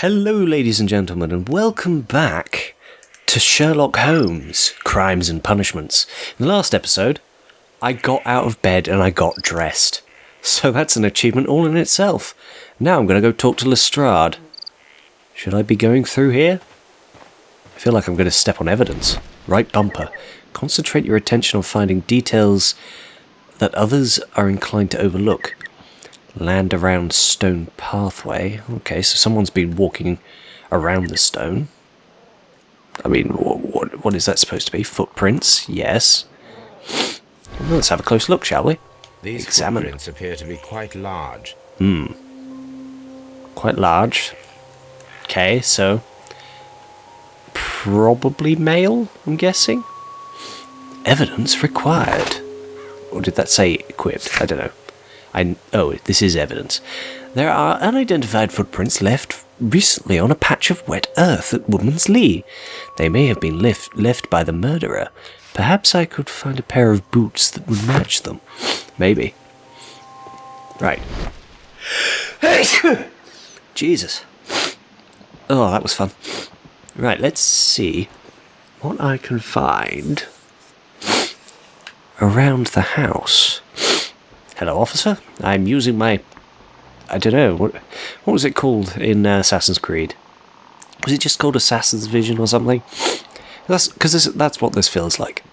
Hello, ladies and gentlemen, and welcome back to Sherlock Holmes, Crimes and Punishments. In the last episode, I got out of bed and I got dressed. So that's an achievement all in itself. Now I'm going to go talk to Lestrade. Should I be going through here? I feel like I'm going to step on evidence. Right bumper. Concentrate your attention on finding details that others are inclined to overlook. Land around stone pathway. Okay, so someone's been walking around the stone. I mean, what is that supposed to be? Footprints? Yes. Well, let's have a close look, shall we? These Examine. footprints appear to be quite large. Quite large. Okay, so probably male, I'm guessing. Evidence required. Or did that say equipped? I don't know. Oh, this is evidence. There are unidentified footprints left recently on a patch of wet earth at Woodman's Lee. They may have been left by the murderer. Perhaps I could find a pair of boots that would match them. Maybe. Right. Jesus. Oh, that was fun. Right, let's see what I can find around the house. Hello, officer. I'm using my... I don't know, what was it called in Assassin's Creed? Was it just called Assassin's Vision or something? Because that's what this feels like.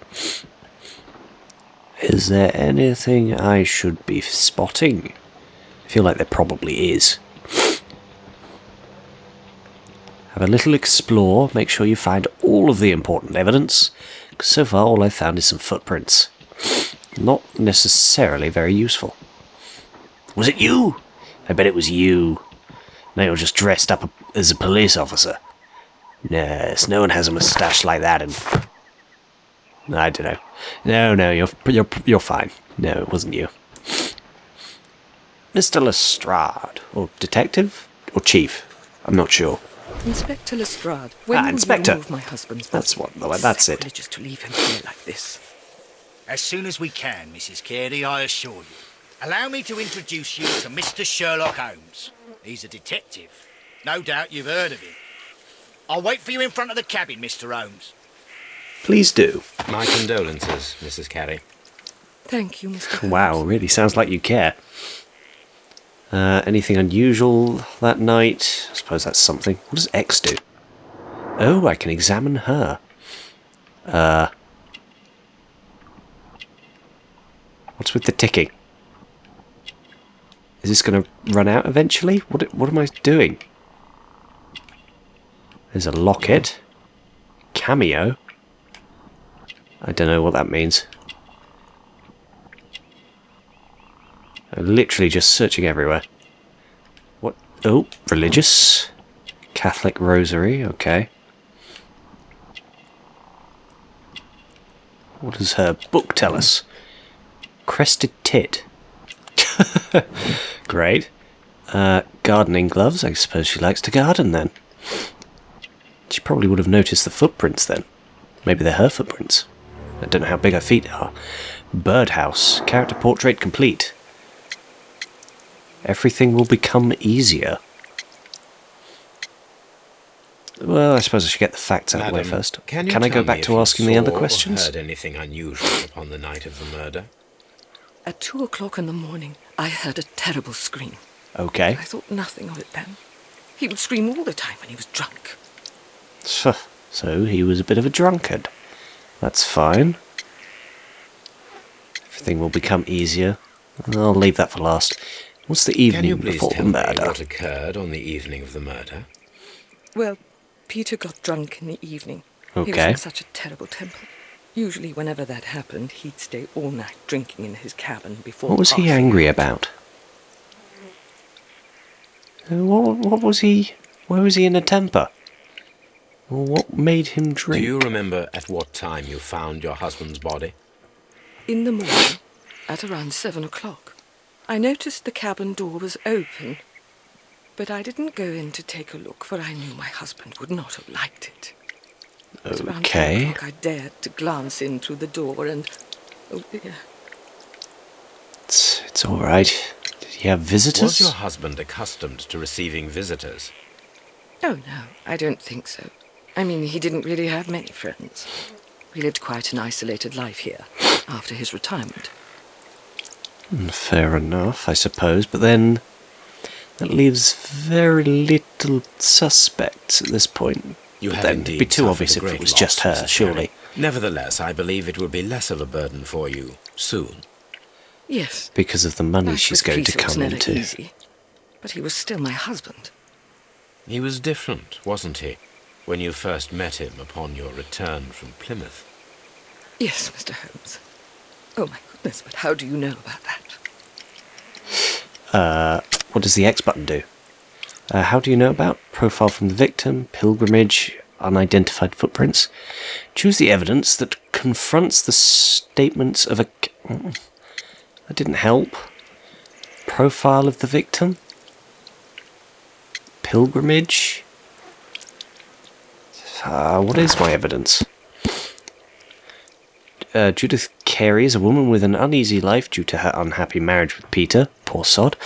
Is there anything I should be spotting? I feel like there probably is. Have a little explore, make sure you find all of the important evidence, because so far all I've found is some footprints. Not necessarily very useful. Was it you? I bet it was you. Now you're just dressed up as a police officer. Yes, no one has a moustache like that and... I don't know. No, you're fine. No, it wasn't you. Mr. Lestrade. Or detective? Or chief? I'm not sure. Inspector Lestrade, when will Inspector. you remove my husband's body? That's it. Sacrilegious to leave him here like this. As soon as we can, Mrs Carey, I assure you. Allow me to introduce you to Mr Sherlock Holmes. He's a detective. No doubt you've heard of him. I'll wait for you in front of the cabin, Mr Holmes. Please do. My condolences, Mrs Carey. Thank you, Mr. Holmes. Wow, really sounds like you care. Anything unusual that night? I suppose that's something. What does X do? Oh, I can examine her. What's with the ticking? Is this going to run out eventually? What am I doing? There's a locket. Cameo. I don't know what that means. I'm literally just searching everywhere. What? Oh, religious. Catholic rosary, okay. What does her book tell us? Crested tit. Great. Gardening gloves. I suppose she likes to garden then. She probably would have noticed the footprints then. Maybe they're her footprints. I don't know how big her feet are. Birdhouse. Character portrait complete. Everything will become easier. Well, I suppose I should get the facts out of the way first. Can I go back to asking the other questions? Heard anything unusual upon the night of the murder? At 2 o'clock in the morning, I heard a terrible scream. Okay. I thought nothing of it then. He would scream all the time when he was drunk. So he was a bit of a drunkard. That's fine. Everything will become easier. I'll leave that for last. What's the evening before the murder? Can you please tell me what occurred on the evening of the murder? Well, Peter got drunk in the evening. He was Okay. in such a terrible temper. Usually whenever that happened, he'd stay all night drinking in his cabin before... What was he passing angry out. about? What was he... Why was he in a temper? Well, what made him drink? Do you remember at what time you found your husband's body? In the morning, at around 7 o'clock, I noticed the cabin door was open, but I didn't go in to take a look, for I knew my husband would not have liked it. It was around 10 o'clock I dared to glance in through the door and... Oh dear. It's all right. Did he have visitors? Was your husband accustomed to receiving visitors? Oh, no, I don't think so. I mean, he didn't really have many friends. He lived quite an isolated life here after his retirement. Fair enough, I suppose, but then that leaves very little suspects at this point. You But have then indeed it'd be too suffered obvious a if it great was loss, just her, Mrs. surely. Carey. Nevertheless, I believe it will be less of a burden for you soon. Yes. Because of the money Life she's with going to Peter was come never into. easy, but he was still my husband. He was different, wasn't he, when you first met him upon your return from Plymouth? Yes, Mr. Holmes. Oh, my goodness, but how do you know about that? What does the X button do? How do you know about profile from the victim, pilgrimage, unidentified footprints? Choose the evidence that confronts the statements of a... That didn't help. Profile of the victim? Pilgrimage? What is my evidence? Judith Carey is a woman with an uneasy life due to her unhappy marriage with Peter. Poor sod.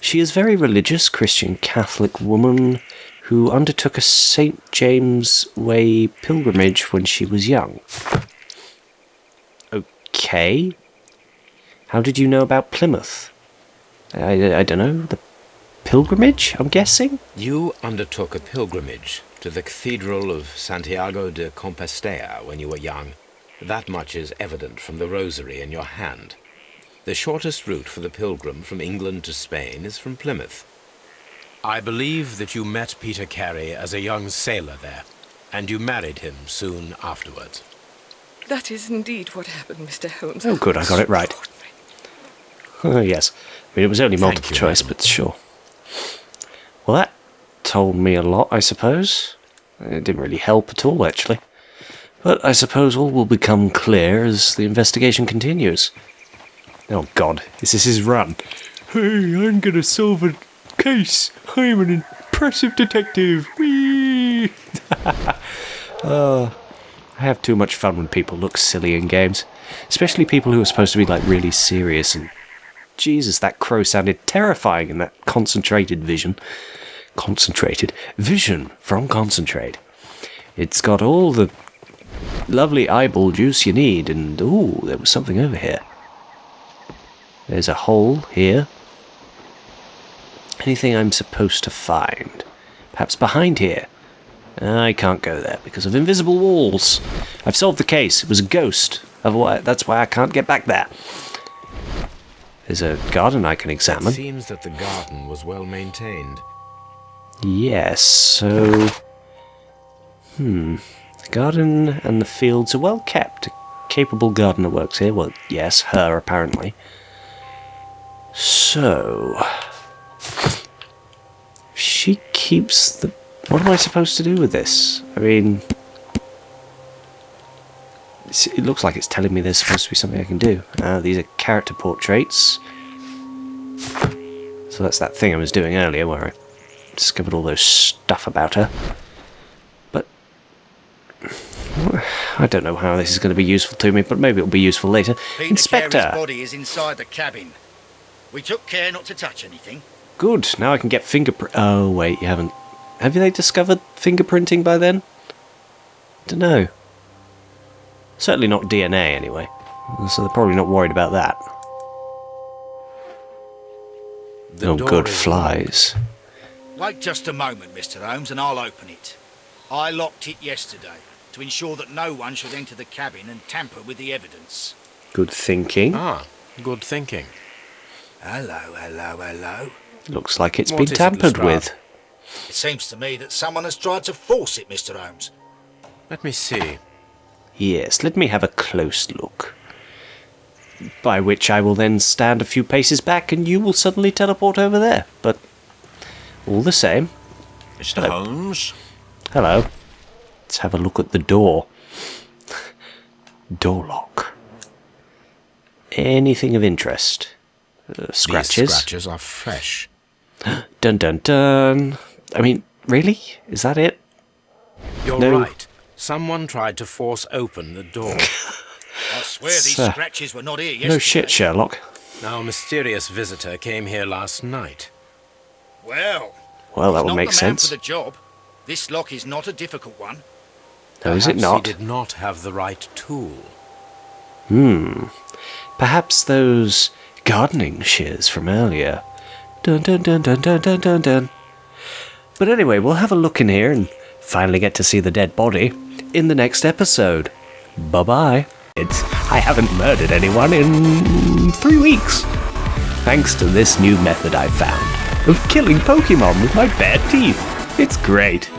She is a very religious Christian Catholic woman who undertook a St. James Way pilgrimage when she was young. Okay. How did you know about Plymouth? I don't know. The pilgrimage, I'm guessing? You undertook a pilgrimage to the Cathedral of Santiago de Compostela when you were young. That much is evident from the rosary in your hand. The shortest route for the pilgrim from England to Spain is from Plymouth. I believe that you met Peter Carey as a young sailor there, and you married him soon afterwards. That is indeed what happened, Mr. Holmes. Oh, good, I got it right. Oh, yes. I mean, it was only Thank multiple you, choice, madam. but sure. Well, that told me a lot, I suppose. It didn't really help at all, actually. But I suppose all will become clear as the investigation continues. Oh, God. Is this his run? Hey, I'm gonna solve a case. I'm an impressive detective. Whee! I have too much fun when people look silly in games. Especially people who are supposed to be, like, really serious and... Jesus, that crow sounded terrifying in that concentrated vision. Concentrated? Vision from concentrate. It's got all the lovely eyeball juice you need, and ooh, there was something over here. There's a hole here. Anything I'm supposed to find? Perhaps behind here? I can't go there because of invisible walls. I've solved the case. It was a ghost. Otherwise, that's why I can't get back there. There's a garden I can examine. It seems that the garden was well maintained. Yes, so... The garden and the fields are well kept. A capable gardener works here. Well, yes, her, apparently. So... She keeps the... What am I supposed to do with this? I mean... It looks like it's telling me there's supposed to be something I can do. These are character portraits. So that's that thing I was doing earlier where I discovered all those stuff about her. But I don't know how this is going to be useful to me, but maybe it'll be useful later. Peter Inspector! Carey's body is inside the cabin. We took care not to touch anything. Good, now I can get fingerprint... Oh, wait, you haven't... Have they discovered fingerprinting by then? Dunno. Certainly not DNA, anyway. So they're probably not worried about that. The Oh, door good, is flies. Wait just a moment, Mr. Holmes, and I'll open it. I locked it yesterday to ensure that no one should enter the cabin and tamper with the evidence. Good thinking. Good thinking. Hello, hello, hello. Looks like it's What been is it, tampered Lestrade? with. It seems to me that someone has tried to force it, Mr. Holmes. Let me see. Yes, let me have a close look. By which I will then stand a few paces back and you will suddenly teleport over there. But all the same. Mr. Hello. Holmes? Hello. Let's have a look at the door. Door lock. Anything of interest? Scratches? These scratches are fresh. Dun dun dun. I mean, really? Is that it? You're No. right. Someone tried to force open the door. I swear these Sir. scratches were not here yesterday. No shit, Sherlock. Now, a mysterious visitor came here last night. Well, Well, that he's would not make the man sense. for the job. This lock is not a difficult one. No, is it Perhaps not? he did not have the right tool. Perhaps those gardening shears from earlier. Dun dun dun dun dun dun dun dun. But anyway, we'll have a look in here and finally get to see the dead body in the next episode. Bye-bye. I haven't murdered anyone in 3 weeks. Thanks to this new method I found of killing Pokemon with my bare teeth. It's great.